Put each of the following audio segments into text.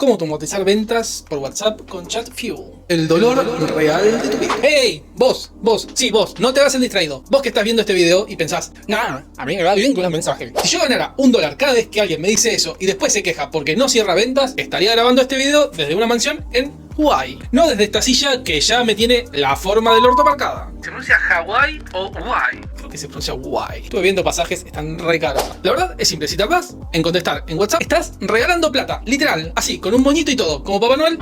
Cómo automatizar ventas por WhatsApp con ChatFuel. El dolor real de tu vida. ¡Hey! Vos, sí, vos, no te hagas el distraído. Vos que estás viendo este video y pensás, nah, a mí me va bien con los mensajes. Si yo ganara $1 cada vez que alguien me dice eso y después se queja porque no cierra ventas, estaría grabando este video desde una mansión en Hawaii. No desde esta silla que ya me tiene la forma del orto marcada. ¿Se pronuncia Hawaii o Hawaii? Creo que se pronuncia Hawaii. Estuve viendo pasajes, están re caros. La verdad es simple, si tardás en contestar en WhatsApp, estás regalando plata, literal, así, con un moñito y todo, como Papá Noel.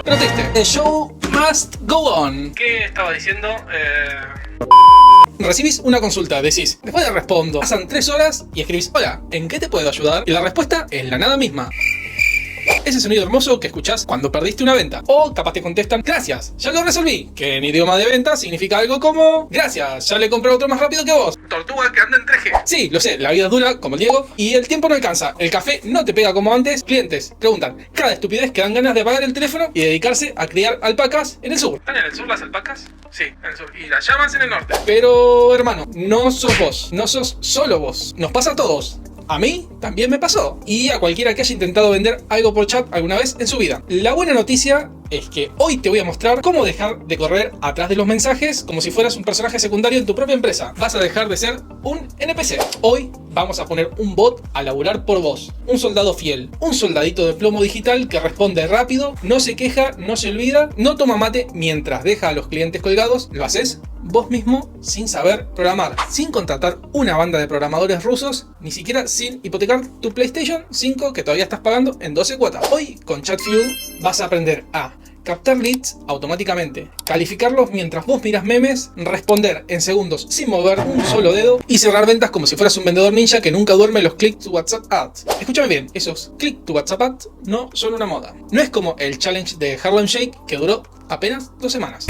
Pero triste. The show must go on. ¿Qué estaba diciendo? Recibís una consulta, decís, después de respondo, pasan 3 horas y escribís, hola, ¿en qué te puedo ayudar? Y la respuesta es la nada misma. Ese sonido hermoso que escuchás cuando perdiste una venta. O capaz te contestan, gracias, ya lo resolví. Que en idioma de venta significa algo como, gracias, ya le compré otro más rápido que vos. Tortuga que anda en 3G. Sí, lo sé, la vida es dura, como el Diego, y el tiempo no alcanza. El café no te pega como antes. Clientes preguntan cada estupidez que dan ganas de apagar el teléfono y dedicarse a criar alpacas en el sur. ¿Están en el sur las alpacas? Sí, en el sur. Y las llamas en el norte. Pero, hermano, no sos vos. No sos solo vos. Nos pasa a todos. A mí también me pasó. Y a cualquiera que haya intentado vender algo por chat alguna vez en su vida. La buena noticia es que hoy te voy a mostrar cómo dejar de correr atrás de los mensajes como si fueras un personaje secundario en tu propia empresa. Vas a dejar de ser un NPC. Hoy vamos a poner un bot a laburar por vos. Un soldado fiel. Un soldadito de plomo digital que responde rápido, no se queja, no se olvida, no toma mate mientras deja a los clientes colgados. Lo haces vos mismo sin saber programar, sin contratar una banda de programadores rusos, ni siquiera sin hipotecar tu PlayStation 5 que todavía estás pagando en 12 cuotas. Hoy con ChatFuel vas a aprender a captar leads automáticamente, calificarlos mientras vos miras memes, responder en segundos sin mover un solo dedo y cerrar ventas como si fueras un vendedor ninja que nunca duerme los click to WhatsApp ads. Escúchame bien, esos click to WhatsApp ads no son una moda. No es como el challenge de Harlem Shake que duró apenas 2 semanas.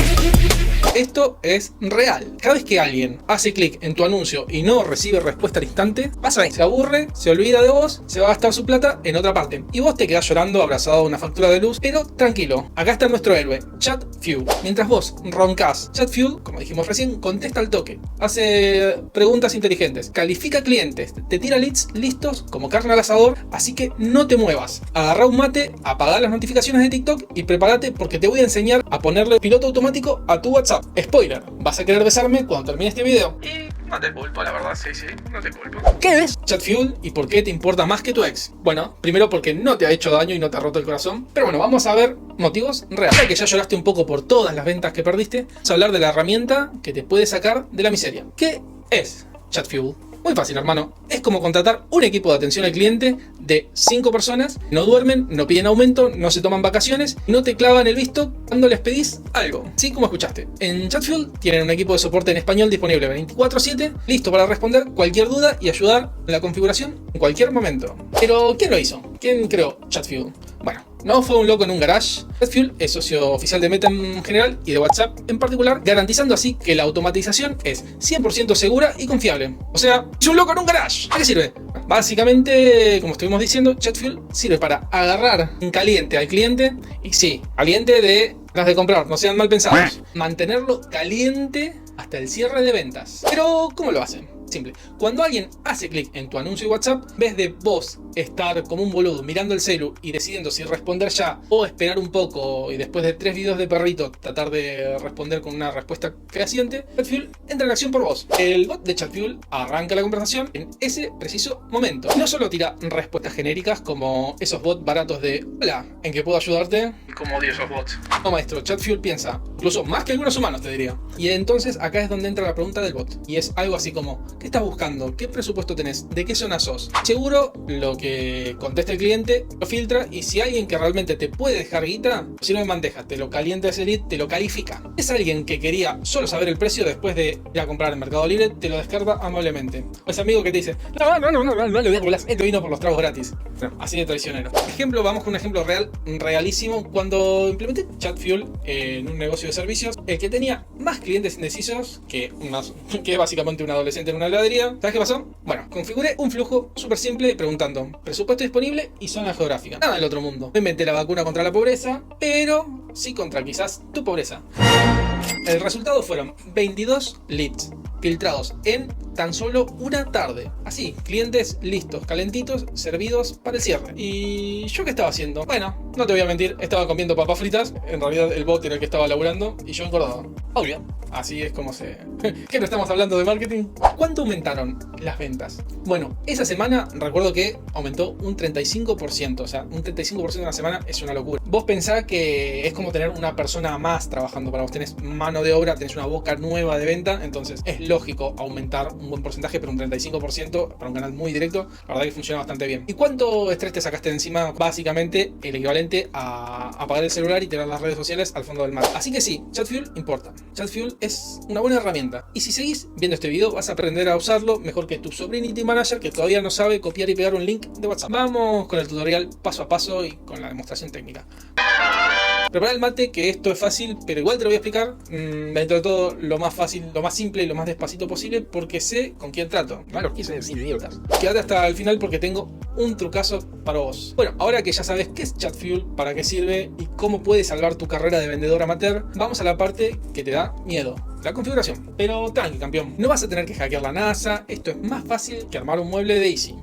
Esto es real. Cada vez que alguien hace clic en tu anuncio y no recibe respuesta al instante, pasa ahí, se aburre, se olvida de vos, se va a gastar su plata en otra parte. Y vos te quedás llorando abrazado a una factura de luz. Pero tranquilo, acá está nuestro héroe, ChatFuel. Mientras vos roncás, ChatFuel, como dijimos recién, contesta al toque, hace preguntas inteligentes, califica clientes, te tira leads listos como carne al asador, así que no te muevas. Agarrá un mate, apagá las notificaciones de TikTok y prepárate porque te voy a enseñar a ponerle piloto automático a tu WhatsApp. Spoiler, vas a querer besarme cuando termine este video. Y no te culpo, la verdad, sí, no te culpo. ¿Qué ves? ChatFuel, ¿y por qué te importa más que tu ex? Bueno, primero porque no te ha hecho daño y no te ha roto el corazón. Pero bueno, vamos a ver motivos reales. Ya que ya lloraste un poco por todas las ventas que perdiste, vamos a hablar de la herramienta que te puede sacar de la miseria. ¿Qué es ChatFuel? Muy fácil, hermano. Es como contratar un equipo de atención al cliente de 5 personas. No duermen, no piden aumento, no se toman vacaciones, no te clavan el visto cuando les pedís algo. Sí, como escuchaste. En ChatFuel tienen un equipo de soporte en español disponible 24/7, listo para responder cualquier duda y ayudar en la configuración en cualquier momento. Pero, ¿quién lo hizo? ¿Quién creó ChatFuel? Bueno, no fue un loco en un garage. ChatFuel es socio oficial de Meta en general y de WhatsApp en particular, garantizando así que la automatización es 100% segura y confiable. O sea, es un loco en un garage. ¿A qué sirve? Básicamente, como estuvimos diciendo, ChatFuel sirve para agarrar en caliente al cliente, y sí, caliente de las de comprar, no sean mal pensados, mantenerlo caliente hasta el cierre de ventas. Pero, ¿cómo lo hacen? Simple. Cuando alguien hace clic en tu anuncio de WhatsApp, en vez de vos estar como un boludo mirando el celu y decidiendo si responder ya o esperar un poco y después de 3 videos de perrito tratar de responder con una respuesta fehaciente, ChatFuel entra en acción por vos. El bot de ChatFuel arranca la conversación en ese preciso momento. Y no solo tira respuestas genéricas como esos bots baratos de hola, ¿en qué puedo ayudarte? Como odio esos bots. No, maestro, ChatFuel piensa, incluso más que algunos humanos te diría. Y entonces acá es donde entra la pregunta del bot. Y es algo así como, ¿qué estás buscando? ¿Qué presupuesto tenés? ¿De qué zona sos? Seguro lo que contesta el cliente lo filtra, y si alguien que realmente te puede dejar guita, lo sirve en bandeja, te lo calienta ese lead, te lo califica. Es alguien que quería solo saber el precio después de ir a comprar en Mercado Libre, te lo descarta amablemente. Ese amigo que te dice, no le digas, este vino por los tragos gratis. No, así de traicionero. Ejemplo, vamos con un ejemplo realísimo. Cuando implementé ChatFuel en un negocio de servicios, el que tenía más clientes indecisos que básicamente un adolescente en una heladería, ¿sabes qué pasó? Bueno, configuré un flujo súper simple preguntando presupuesto disponible y zona geográfica. Nada del otro mundo. No inventé la vacuna contra la pobreza, pero sí contra quizás tu pobreza. El resultado fueron 22 leads filtrados en tan solo una tarde. Así, clientes listos, calentitos, servidos para el cierre. ¿Y yo qué estaba haciendo? Bueno, no te voy a mentir, estaba comiendo papas fritas. En realidad el bot era el que estaba laburando y yo engordaba. Obvio. Así es como se... ¿Qué no estamos hablando de marketing? ¿Cuánto aumentaron las ventas? Bueno, esa semana recuerdo que aumentó un 35%. O sea, un 35% en una semana es una locura. Vos pensás que es como tener una persona más trabajando para vos. Tenés mano de obra, tenés una boca nueva de venta. Entonces es lógico aumentar un buen porcentaje, pero un 35% para un canal muy directo, la verdad que funciona bastante bien. ¿Y cuánto estrés te sacaste de encima? Básicamente el equivalente a apagar el celular y tener las redes sociales al fondo del mar. Así que sí, Chatfuel importa. Chatfuel es una buena herramienta. Y si seguís viendo este video, vas a aprender a usarlo mejor que tu Sobrinity Manager, que todavía no sabe copiar y pegar un link de WhatsApp. Vamos con el tutorial paso a paso y con la demostración técnica. Prepara el mate, que esto es fácil, pero igual te lo voy a explicar dentro de todo lo más fácil, lo más simple y lo más despacito posible, porque sé con quién trato. Malo, quise decir idiotas. Quédate hasta el final porque tengo un trucazo para vos. Bueno, ahora que ya sabes qué es Chatfuel, para qué sirve y cómo puede salvar tu carrera de vendedor amateur, vamos a la parte que te da miedo. La configuración. Pero tranqui, campeón. No vas a tener que hackear la NASA. Esto es más fácil que armar un mueble de Easy.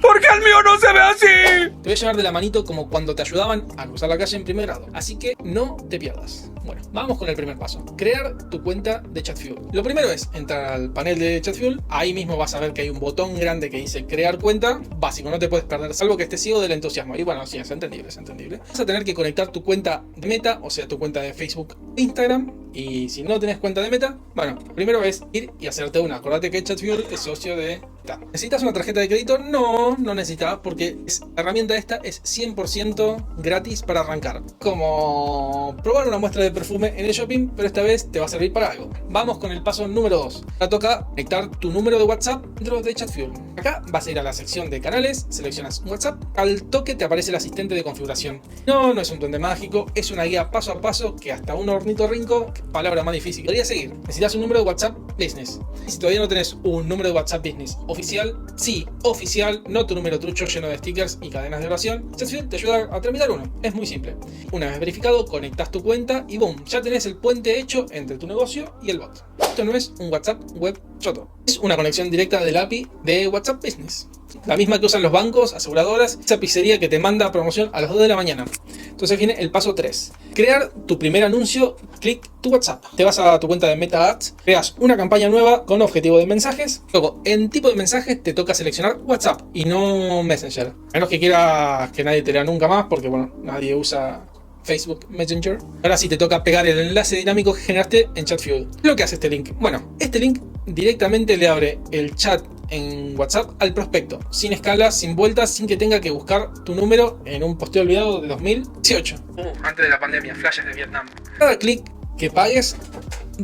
¿Por qué el mío no se ve así? Te voy a llevar de la manito como cuando te ayudaban a cruzar la calle en primer grado. Así que no te pierdas. Bueno, vamos con el primer paso. Crear tu cuenta de Chatfuel. Lo primero es entrar al panel de Chatfuel. Ahí mismo vas a ver que hay un botón grande que dice crear cuenta. Básico, no te puedes perder, salvo que estés ciego del entusiasmo. Y bueno, sí, es entendible, es entendible. Vas a tener que conectar tu cuenta de Meta, o sea, tu cuenta de Facebook e Instagram. Y si no tenés cuenta de Meta, bueno, primero es ir y hacerte una. Acordate que Chatfuel es socio de Meta. ¿Necesitas una tarjeta de crédito? No necesitas, porque la herramienta esta es 100% gratis para arrancar. Como probar una muestra de perfume en el shopping, pero esta vez te va a servir para algo. Vamos con el paso número 2. Ahora toca conectar tu número de WhatsApp dentro de Chatfuel. Acá vas a ir a la sección de canales, seleccionas WhatsApp, al toque te aparece el asistente de configuración. No es un duende mágico, es una guía paso a paso que hasta un ornitorrinco, palabra más difícil, podría seguir. Necesitas un número de WhatsApp Business. Y si todavía no tenés un número de WhatsApp Business oficial, sí, oficial, no tu número trucho lleno de stickers y cadenas de oración, Chatfuel te ayuda a tramitar uno. Es muy simple. Una vez verificado, conectas tu cuenta y boom, ya tenés el puente hecho entre tu negocio y el bot. Esto no es un WhatsApp web choto, es una conexión directa del API de WhatsApp Business. La misma que usan los bancos, aseguradoras, esa pizzería que te manda promoción a las 2 de la mañana. Entonces viene el paso 3. Crear tu primer anuncio, clic tu WhatsApp. Te vas a tu cuenta de Meta Ads, creas una campaña nueva con objetivo de mensajes. Luego, en tipo de mensajes te toca seleccionar WhatsApp y no Messenger. A menos que quieras que nadie te lea nunca más, porque bueno, nadie usa Facebook Messenger. Ahora sí te toca pegar el enlace dinámico que generaste en Chatfuel. Lo que hace este link. Bueno, este link directamente le abre el chat en WhatsApp al prospecto, sin escalas, sin vueltas, sin que tenga que buscar tu número en un posteo olvidado de 2018. Antes de la pandemia, flashes de Vietnam. Cada clic que pagues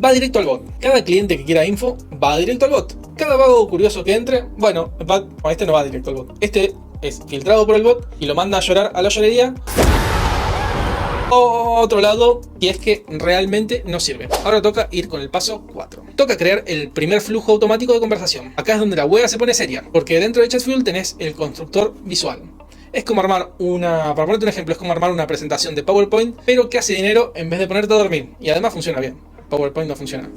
va directo al bot. Cada cliente que quiera info va directo al bot. Cada vago curioso que entre, bueno, este no va directo al bot. Este es filtrado por el bot y lo manda a llorar a la llorería. Otro lado, y es que realmente no sirve. Ahora toca ir con el paso 4. Toca crear el primer flujo automático de conversación. Acá es donde la hueá se pone seria, porque dentro de Chatfuel tenés el constructor visual. Es como armar para ponerte un ejemplo, es como armar una presentación de PowerPoint, pero que hace dinero en vez de ponerte a dormir. Y además funciona bien. PowerPoint no funciona.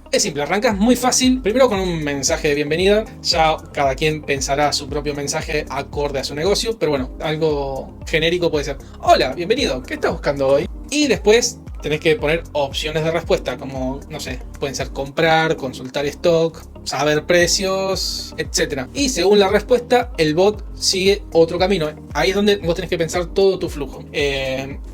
Es simple, arrancas muy fácil, primero con un mensaje de bienvenida. Ya cada quien pensará su propio mensaje acorde a su negocio, pero bueno, algo genérico puede ser: hola, bienvenido, ¿qué estás buscando hoy? Y después tenés que poner opciones de respuesta, como, no sé, pueden ser comprar, consultar stock, saber precios, etc. Y según la respuesta, el bot sigue otro camino. Ahí es donde vos tenés que pensar todo tu flujo.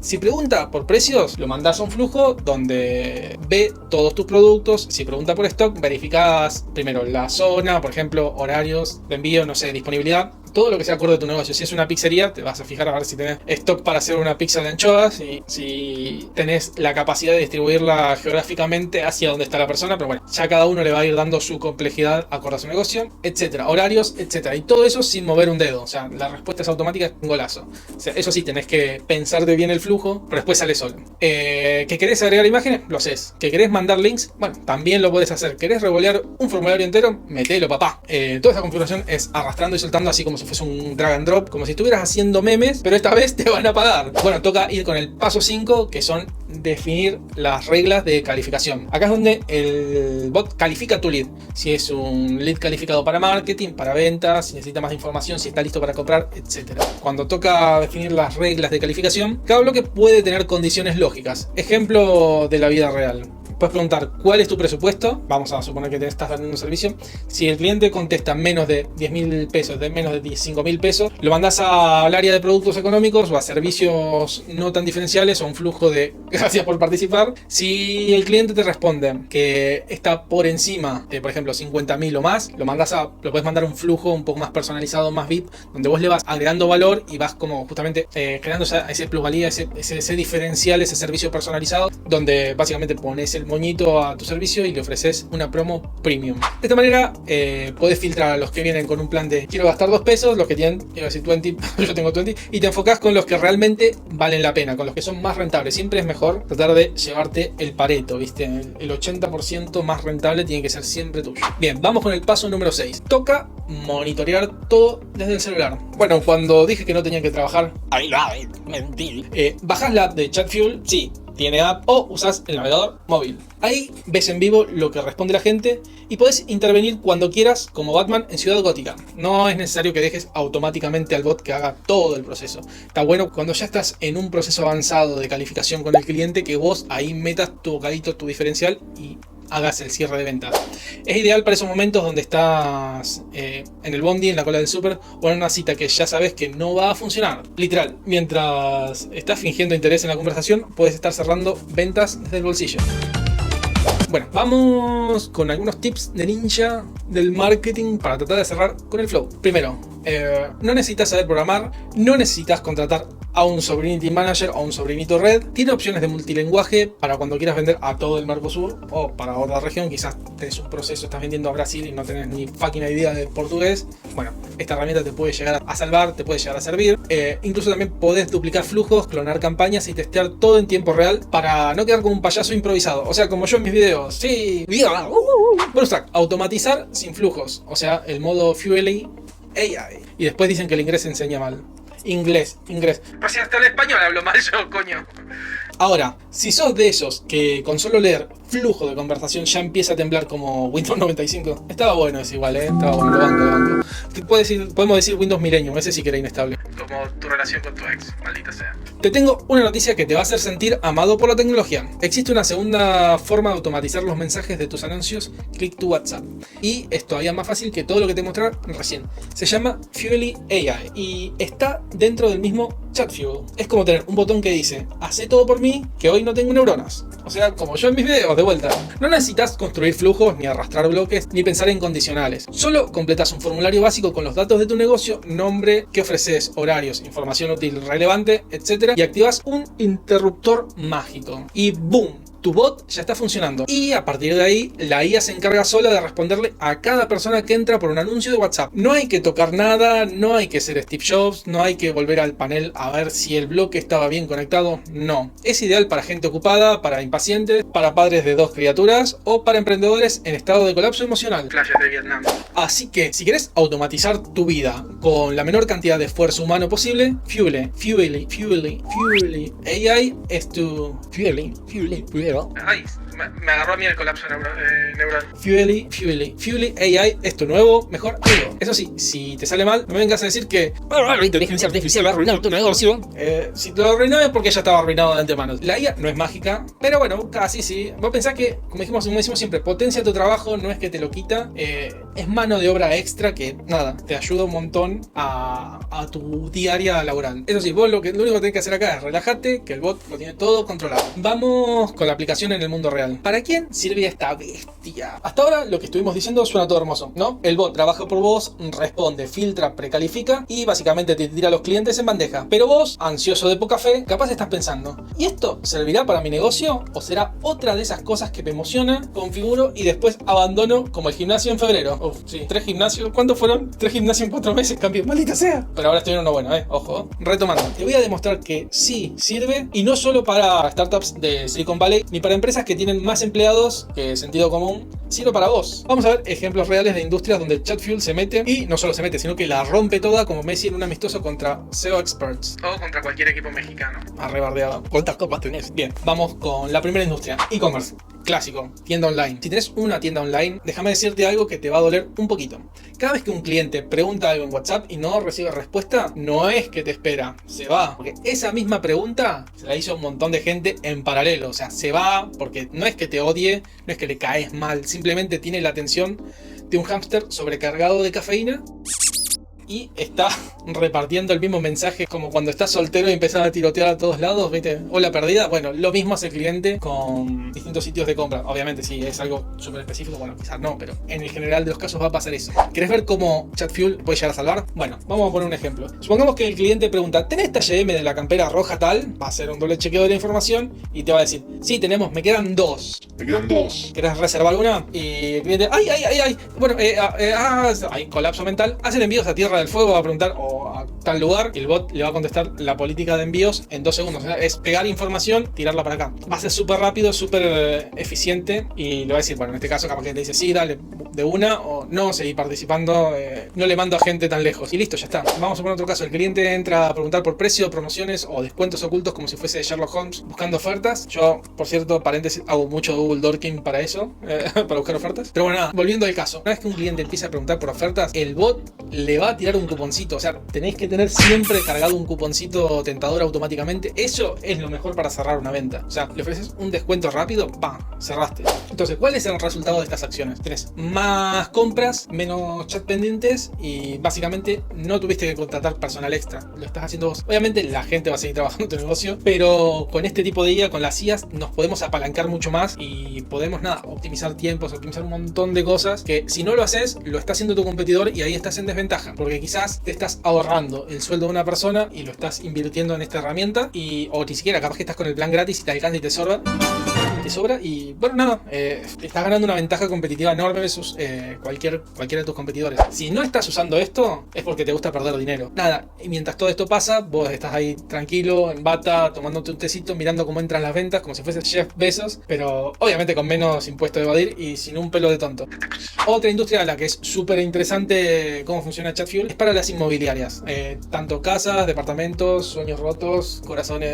Si pregunta por precios, lo mandás a un flujo donde ve todos tus productos. Si pregunta por stock, verificás primero la zona, por ejemplo, horarios de envío, no sé, disponibilidad. Todo lo que sea acorde a tu negocio. Si es una pizzería, te vas a fijar a ver si tenés stock para hacer una pizza de anchoas y si tenés la capacidad de distribuirla geográficamente hacia donde está la persona. Pero bueno, ya cada uno le va a ir dando su complejidad acorde a su negocio, etcétera, horarios, etcétera. Y todo eso sin mover un dedo. O sea, la respuesta es automática, es un golazo. O sea, eso sí, tenés que pensarte bien el flujo, pero después sale solo. ¿Que querés agregar imágenes? Lo haces. ¿Que querés mandar links? Bueno, también lo podés hacer. ¿Querés revolear un formulario entero? Metelo, papá. Toda esta configuración es arrastrando y soltando, así como si fuese un drag and drop, como si estuvieras haciendo memes, pero esta vez te van a pagar. Bueno, toca ir con el paso 5, que son definir las reglas de calificación. Acá es donde el bot califica tu lead. Si es un lead calificado para marketing, para ventas, si necesita más información, si está listo para comprar, etc. Cuando toca definir las reglas de calificación, cada bloque puede tener condiciones lógicas. Ejemplo de la vida real. Puedes preguntar cuál es tu presupuesto. Vamos a suponer que te estás dando un servicio. Si el cliente contesta menos de 10.000 pesos, de menos de 5.000 pesos, lo mandas al área de productos económicos o a servicios no tan diferenciales o un flujo de gracias por participar. Si el cliente te responde que está por encima de, por ejemplo, 50.000 o más, lo puedes mandar un flujo un poco más personalizado, más VIP, donde vos le vas agregando valor y vas como justamente creando ese plusvalía, ese diferencial, ese servicio personalizado, donde básicamente pones el moñito a tu servicio y le ofreces una promo premium. De esta manera puedes filtrar a los que vienen con un plan de quiero gastar 2 pesos, los que tienen, iba a decir 20, yo tengo 20, y te enfocas con los que realmente valen la pena, con los que son más rentables. Siempre es mejor tratar de llevarte el Pareto, ¿viste? El 80% más rentable tiene que ser siempre tuyo. Bien, vamos con el paso número 6. Toca monitorear todo desde el celular. Bueno, cuando dije que no tenía que trabajar, mentí. Bajás la app de Chatfuel, sí, tiene app, o usas el navegador móvil. Ahí ves en vivo lo que responde la gente y podés intervenir cuando quieras como Batman en Ciudad Gótica. No es necesario que dejes automáticamente al bot que haga todo el proceso. Está bueno cuando ya estás en un proceso avanzado de calificación con el cliente que vos ahí metas tu bocadito, tu diferencial y hagas el cierre de ventas. Es ideal para esos momentos donde estás en el bondi, en la cola del súper o en una cita que ya sabes que no va a funcionar. Literal, mientras estás fingiendo interés en la conversación, puedes estar cerrando ventas desde el bolsillo. Bueno, vamos con algunos tips de ninja del marketing para tratar de cerrar con el flow. Primero, no necesitas saber programar, no necesitas contratar a un Sobrinity Manager o un Sobrinito Red. Tiene opciones de multilenguaje para cuando quieras vender a todo el Mercosur o para otra región. Quizás tenés un proceso, estás vendiendo a Brasil y no tenés ni fucking idea de portugués. Bueno, esta herramienta te puede llegar a salvar, te puede llegar a servir. Incluso también podés duplicar flujos, clonar campañas y testear todo en tiempo real para no quedar como un payaso improvisado. O sea, como yo en mis videos. Sí, bonus track, automatizar sin flujos. O sea, el modo Fuely AI. Y después dicen que el inglés se enseña mal. Inglés. Pero si hasta el español hablo mal yo, coño. Ahora, si sos de esos que con solo leer flujo de conversación ya empieza a temblar como Windows 95, estaba bueno ese igual, estaba bueno, lo banco. Podemos decir Windows Millennium, ese sí que era inestable. Como tu relación con tu ex, maldita sea. Te tengo una noticia que te va a hacer sentir amado por la tecnología. Existe una segunda forma de automatizar los mensajes de tus anuncios, click to WhatsApp. Y es todavía más fácil que todo lo que te mostré recién. Se llama Fuely AI y está dentro del mismo Chatfuel. Es como tener un botón que dice, hacé todo por mí, que hoy no tengo neuronas. O sea, como yo en mis videos, de vuelta. No necesitas construir flujos, ni arrastrar bloques, ni pensar en condicionales. Solo completas un formulario básico con los datos de tu negocio, nombre, qué ofreces, horarios, información útil relevante, etc. Y activas un interruptor mágico. Y ¡boom! Tu bot ya está funcionando y a partir de ahí la IA se encarga sola de responderle a cada persona que entra por un anuncio de WhatsApp. No hay que tocar nada, no hay que ser Steve Jobs, no hay que volver al panel a ver si el bloque estaba bien conectado, no. Es ideal para gente ocupada, para impacientes, para padres de 2 criaturas o para emprendedores en estado de colapso emocional. Flashes de Vietnam. Así que si querés automatizar tu vida con la menor cantidad de esfuerzo humano posible, Fuely AI es tu Fuely. Ay, me agarró a mí el colapso neural. Fuely AI es tu nuevo mejor amigo. Eso sí, si te sale mal, no me vengas a decir que la inteligencia artificial va a arruinar tu negocio. Si te lo arruinó es porque ya estaba arruinado de antemano. La IA no es mágica, pero bueno, casi sí. Vos pensás que, como decimos siempre, potencia tu trabajo, no es que te lo quita. Es mano de obra extra que, nada, te ayuda un montón a tu diaria laboral. Eso sí, vos lo único que tenés que hacer acá es relajarte, que el bot lo tiene todo controlado. Vamos con la aplicación en el mundo real. ¿Para quién sirve esta bestia? Hasta ahora lo que estuvimos diciendo suena todo hermoso, ¿no? El bot trabaja por vos, responde, filtra, precalifica y básicamente te tira a los clientes en bandeja. Pero vos, ansioso de poca fe, capaz estás pensando, ¿y esto servirá para mi negocio? ¿O será otra de esas cosas que me emociona, configuro y después abandono como el gimnasio en febrero? Uf, sí, 3 gimnasios. ¿Cuántos fueron? 3 gimnasios en 4 meses, campeón, maldita sea. Pero ahora estoy en uno bueno, ojo. Retomando, te voy a demostrar que sí sirve y no solo para startups de Silicon Valley ni para empresas que tienen tienen más empleados que sentido común, sirve para vos. Vamos a ver ejemplos reales de industrias donde el Chatfuel se mete, y no solo se mete, sino que la rompe toda, como Messi en un amistoso contra SEO Experts. O contra cualquier equipo mexicano. Arrebardeado. ¿Cuántas copas tenés? Bien, vamos con la primera industria, e-commerce. Clásico, tienda online. Si tenés una tienda online, déjame decirte algo que te va a doler un poquito. Cada vez que un cliente pregunta algo en WhatsApp y no recibe respuesta, no es que te espera, se va. Porque esa misma pregunta se la hizo un montón de gente en paralelo. O sea, se va porque no es que te odie, no es que le caes mal, simplemente tiene la atención de un hámster sobrecargado de cafeína y está repartiendo el mismo mensaje como cuando estás soltero y empezás a tirotear a todos lados, ¿viste? Hola perdida. Bueno, lo mismo hace el cliente con distintos sitios de compra. Obviamente, si es algo súper específico, bueno, quizás no, pero en el general de los casos va a pasar eso. ¿Querés ver cómo Chatfuel puede llegar a salvar? Bueno, vamos a poner un ejemplo. Supongamos que el cliente pregunta: ¿tenés talle M de la campera roja tal? Va a hacer un doble chequeo de la información y te va a decir: sí, tenemos, me quedan 2. Me quedan 2. ¿Querés reservar alguna? Y el cliente: ¡ay! Bueno, hay colapso mental. Hacen envíos a Tierra del Fuego, va a preguntar, o a tal lugar, y el bot le va a contestar la política de envíos en 2 segundos. O sea, es pegar información, tirarla para acá. Va a ser súper rápido, súper eficiente, y le va a decir, bueno, en este caso capaz que te dice sí, dale, de una, o no, seguí participando, no le mando a gente tan lejos. Y listo, ya está. Vamos a poner otro caso. El cliente entra a preguntar por precio, promociones o descuentos ocultos como si fuese Sherlock Holmes buscando ofertas. Yo, por cierto, paréntesis, hago mucho Google Dorking para eso, para buscar ofertas. Pero bueno, nada, volviendo al caso. Una vez que un cliente empieza a preguntar por ofertas, el bot le va a tirar un cuponcito. O sea, tenéis que tener siempre cargado un cuponcito tentador automáticamente. Eso es lo mejor para cerrar una venta. O sea, le ofreces un descuento rápido, ¡pam!, cerraste. Entonces, ¿cuál es el resultado de estas acciones? Tenés más compras, menos chat pendientes, y básicamente no tuviste que contratar personal extra. Lo estás haciendo vos. Obviamente la gente va a seguir trabajando en tu negocio, pero con este tipo de IA, con las IAs, nos podemos apalancar mucho más y podemos, optimizar tiempos, optimizar un montón de cosas que si no lo haces, lo está haciendo tu competidor y ahí estás en desventaja. Porque quizás te estás ahorrando el sueldo de una persona y lo estás invirtiendo en esta herramienta, o ni siquiera, capaz que estás con el plan gratis y te alcanza y te sobra. Y bueno, estás ganando una ventaja competitiva enorme versus cualquiera de tus competidores. Si no estás usando esto, es porque te gusta perder dinero. Y mientras todo esto pasa, vos estás ahí tranquilo, en bata, tomándote un tecito, mirando cómo entran las ventas, como si fuese Jeff Bezos, pero obviamente con menos impuesto de evadir y sin un pelo de tonto. Otra industria a la que es súper interesante cómo funciona Chatfuel es para las inmobiliarias. Tanto casas, departamentos, sueños rotos, corazones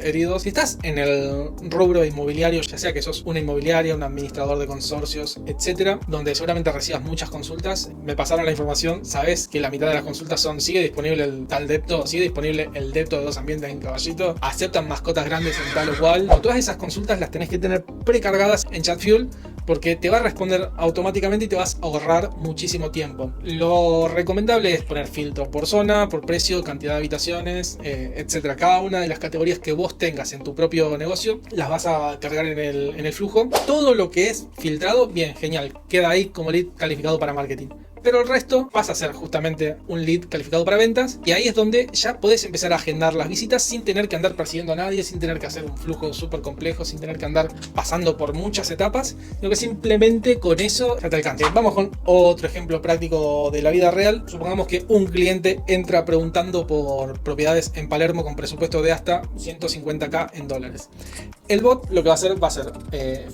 heridos. Si estás en el rubro inmobiliario, ya sea que sos una inmobiliaria, un administrador de consorcios, etcétera, donde seguramente recibas muchas consultas, me pasaron la información, sabes que la mitad de las consultas son: sigue disponible el tal depto, sigue disponible el depto de 2 ambientes en Caballito, aceptan mascotas grandes en tal o cual. Todas esas consultas las tenés que tener precargadas en Chatfuel, porque te va a responder automáticamente y te vas a ahorrar muchísimo tiempo. Lo recomendable es poner filtros por zona, por precio, cantidad de habitaciones, etcétera. Cada una de las categorías que vos tengas en tu propio negocio las vas a cargar en el flujo. Todo lo que es filtrado, bien, genial, queda ahí como lead calificado para marketing. Pero el resto pasa a ser justamente un lead calificado para ventas, y ahí es donde ya podés empezar a agendar las visitas sin tener que andar persiguiendo a nadie, sin tener que hacer un flujo súper complejo, sin tener que andar pasando por muchas etapas, sino que simplemente con eso ya te alcanza. Vamos con otro ejemplo práctico de la vida real. Supongamos que un cliente entra preguntando por propiedades en Palermo con presupuesto de hasta 150.000 en dólares. El bot lo que va a hacer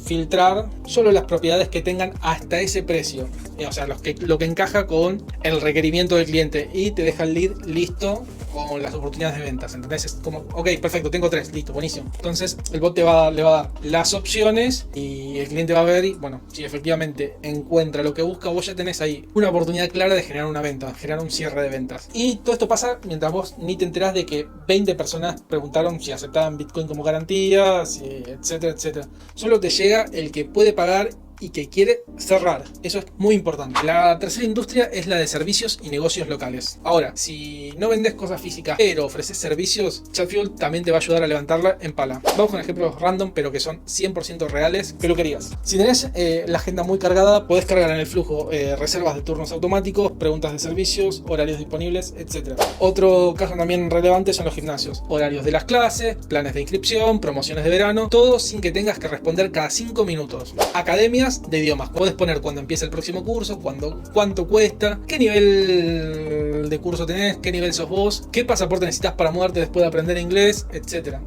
filtrar solo las propiedades que tengan hasta ese precio, o sea, lo que encaja con el requerimiento del cliente, y te deja el lead listo con las oportunidades de ventas. ¿Entendés? Es como, ok, perfecto, tengo 3, listo, buenísimo. Entonces el bot le va a dar las opciones y el cliente va a ver, y bueno, si efectivamente encuentra lo que busca, vos ya tenés ahí una oportunidad clara de generar una venta, generar un cierre de ventas. Y todo esto pasa mientras vos ni te enterás de que 20 personas preguntaron si aceptaban Bitcoin como garantía, etcétera, etcétera. Solo te llega el que puede pagar y que quiere cerrar. Eso es muy importante. La tercera industria es la de servicios y negocios locales. Ahora, si no vendes cosas físicas pero ofreces servicios, Chatfuel también te va a ayudar a levantarla en pala. Vamos con ejemplos random pero que son 100% reales. Peluquerías. Si tenés la agenda muy cargada, podés cargar en el flujo reservas de turnos automáticos, preguntas de servicios, horarios disponibles, etc. Otro caso también relevante son los gimnasios. Horarios de las clases, planes de inscripción, promociones de verano, todo sin que tengas que responder cada 5 minutos. Academias de idiomas. Puedes poner cuándo empieza el próximo curso, cuánto cuesta, qué nivel nivel de curso tenés, qué nivel sos vos, qué pasaporte necesitas para mudarte después de aprender inglés, etc.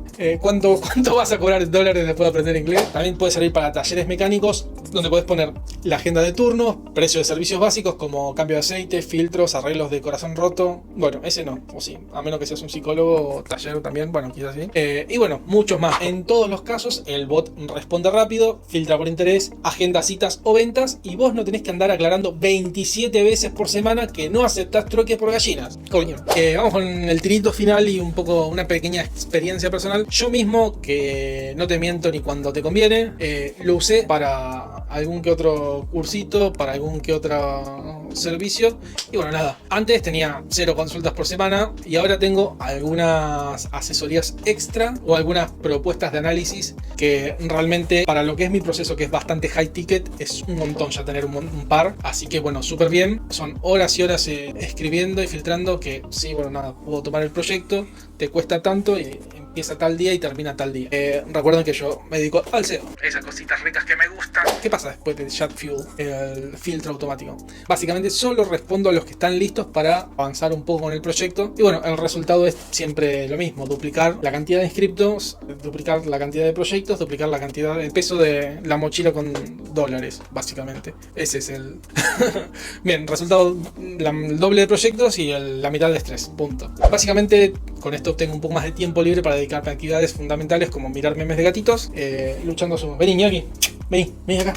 ¿Cuánto vas a cobrar en dólares después de aprender inglés? También puede servir para talleres mecánicos, donde podés poner la agenda de turnos, precio de servicios básicos como cambio de aceite, filtros, arreglos de corazón roto. Bueno, ese no, o sí, a menos que seas un psicólogo o taller también, bueno, quizás sí. Y bueno, muchos más. En todos los casos, el bot responde rápido, filtra por interés, agenda citas o ventas, y vos no tenés que andar aclarando 27 veces por semana que no aceptás troques por gallinas. Coño. Vamos con el tirito final y un poco una pequeña experiencia personal. Yo mismo, que no te miento ni cuando te conviene, lo usé para algún que otro cursito, para algún que otro servicio. Y bueno, nada, antes tenía 0 consultas por semana y ahora tengo algunas asesorías extra o algunas propuestas de análisis que realmente, para lo que es mi proceso, que es bastante high ticket, es un montón ya tener un par. Así que bueno, súper bien. Son horas y horas escribiendo y filtrando, que sí, bueno, nada, puedo tomar el proyecto, te cuesta tanto y empieza tal día y termina tal día. Recuerden que yo me dedico al SEO, esas cositas ricas que me gustan. ¿Qué pasa después de Chatfuel, el filtro automático? Básicamente solo respondo a los que están listos para avanzar un poco con el proyecto. Y bueno, el resultado es siempre lo mismo: duplicar la cantidad de inscriptos, duplicar la cantidad de proyectos, duplicar la cantidad de peso de la mochila con dólares, básicamente. Ese es el... Bien, resultado: el doble de proyectos y la mitad de estrés. Punto. Básicamente con esto obtengo un poco más de tiempo libre para dedicarme a actividades fundamentales como mirar memes de gatitos, luchando su... Vení, Iñaki, vení acá.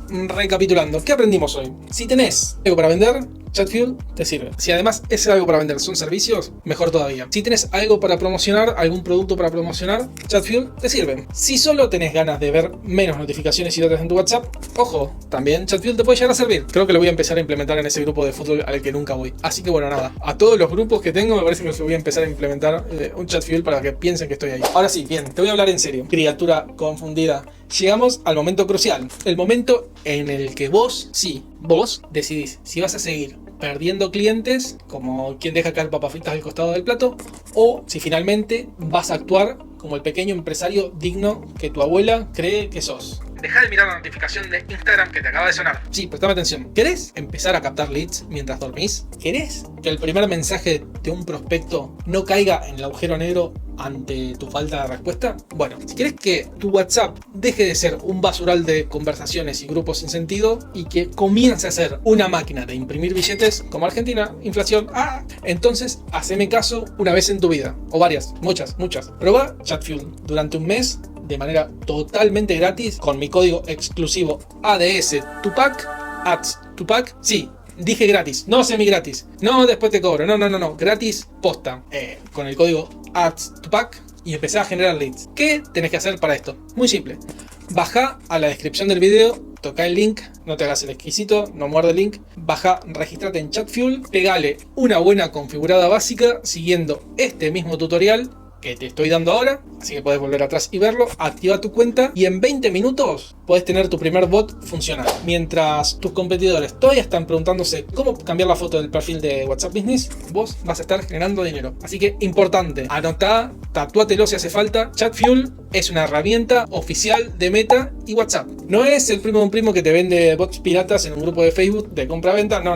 Recapitulando, ¿qué aprendimos hoy? Si tenés algo para vender, Chatfuel te sirve. Si además ese algo para vender son servicios, mejor todavía. Si tenés algo para promocionar, algún producto para promocionar, Chatfuel te sirve. Si solo tenés ganas de ver menos notificaciones y datos en tu WhatsApp, ojo, también Chatfuel te puede llegar a servir. Creo que lo voy a empezar a implementar en ese grupo de fútbol al que nunca voy. Así que bueno, nada, a todos los grupos que tengo me parece que los voy a empezar a implementar un Chatfuel para que piensen que estoy ahí. Ahora sí, bien, te voy a hablar en serio, criatura confundida. Llegamos al momento crucial, el momento en el que vos decidís si vas a seguir perdiendo clientes, como quien deja caer papas fritas al costado del plato, o si finalmente vas a actuar como el pequeño empresario digno que tu abuela cree que sos. Deja de mirar la notificación de Instagram que te acaba de sonar. Sí, prestame atención. ¿Querés empezar a captar leads mientras dormís? ¿Querés que el primer mensaje de un prospecto no caiga en el agujero negro ante tu falta de respuesta? Bueno, si querés que tu WhatsApp deje de ser un basural de conversaciones y grupos sin sentido y que comience a ser una máquina de imprimir billetes como Argentina, inflación, entonces haceme caso una vez en tu vida, o varias, muchas. Proba Chatfuel durante un mes de manera totalmente gratis con mi código exclusivo ADS Tupac, Ads Tupac. Sí, dije gratis, no semi gratis, no después te cobro, no, gratis posta, con el código Ads Tupac, y empecé a generar leads. ¿Qué tenés que hacer para esto? Muy simple: baja a la descripción del video, toca el link, no te hagas el exquisito, no muerde el link, baja, registrate en Chatfuel, pegale una buena configurada básica siguiendo este mismo tutorial que te estoy dando ahora, así que puedes volver atrás y verlo. Activa tu cuenta y en 20 minutos puedes tener tu primer bot funcional. Mientras tus competidores todavía están preguntándose cómo cambiar la foto del perfil de WhatsApp Business, vos vas a estar generando dinero. Así que importante, anotá, tatúatelo si hace falta: Chatfuel es una herramienta oficial de Meta y WhatsApp. No es el primo de un primo que te vende bots piratas en un grupo de Facebook de compra-venta. No.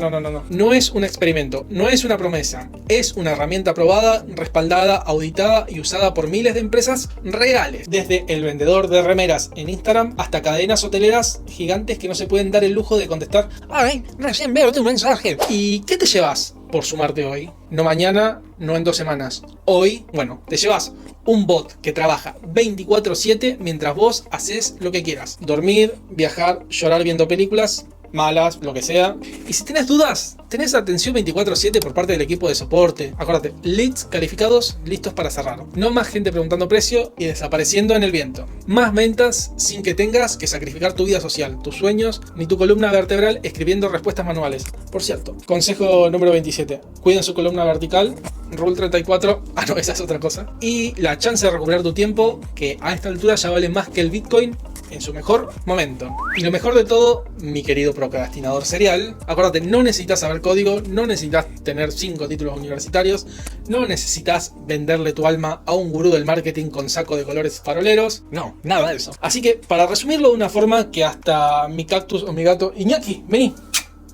No es un experimento, no es una promesa. Es una herramienta probada, respaldada, auditada y usada por miles de empresas reales. Desde el vendedor de remeras en Instagram hasta cadenas hoteleras gigantes que no se pueden dar el lujo de contestar: ay, recién veo tu mensaje. ¿Y qué te llevas por sumarte hoy? No mañana, no en 2 semanas. Hoy, bueno, te llevas un bot que trabaja 24/7 mientras vos haces lo que quieras: dormir, viajar, llorar viendo películas malas, lo que sea. Y si tenés dudas, tenés atención 24/7 por parte del equipo de soporte. Acuérdate, leads calificados, listos para cerrar. No más gente preguntando precio y desapareciendo en el viento. Más ventas sin que tengas que sacrificar tu vida social, tus sueños, ni tu columna vertebral escribiendo respuestas manuales. Por cierto, consejo número 27: cuiden su columna vertical. Rule 34, no, esa es otra cosa. Y la chance de recuperar tu tiempo, que a esta altura ya vale más que el Bitcoin en su mejor momento. Y lo mejor de todo, mi querido procrastinador serial, acuérdate, no necesitas saber código, no necesitas tener 5 títulos universitarios, no necesitas venderle tu alma a un gurú del marketing con saco de colores faroleros, no, nada de eso. Así que, para resumirlo de una forma que hasta mi cactus o mi gato Iñaki, vení,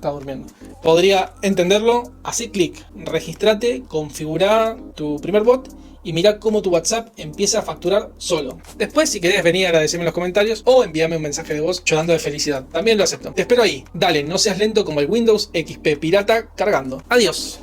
está durmiendo. Podría entenderlo. Hacé clic, registrate, configurá tu primer bot y mirá cómo tu WhatsApp empieza a facturar solo. Después, si querés venir a agradecerme en los comentarios o envíame un mensaje de voz llorando de felicidad, también lo acepto. Te espero ahí. Dale, no seas lento como el Windows XP pirata cargando. Adiós.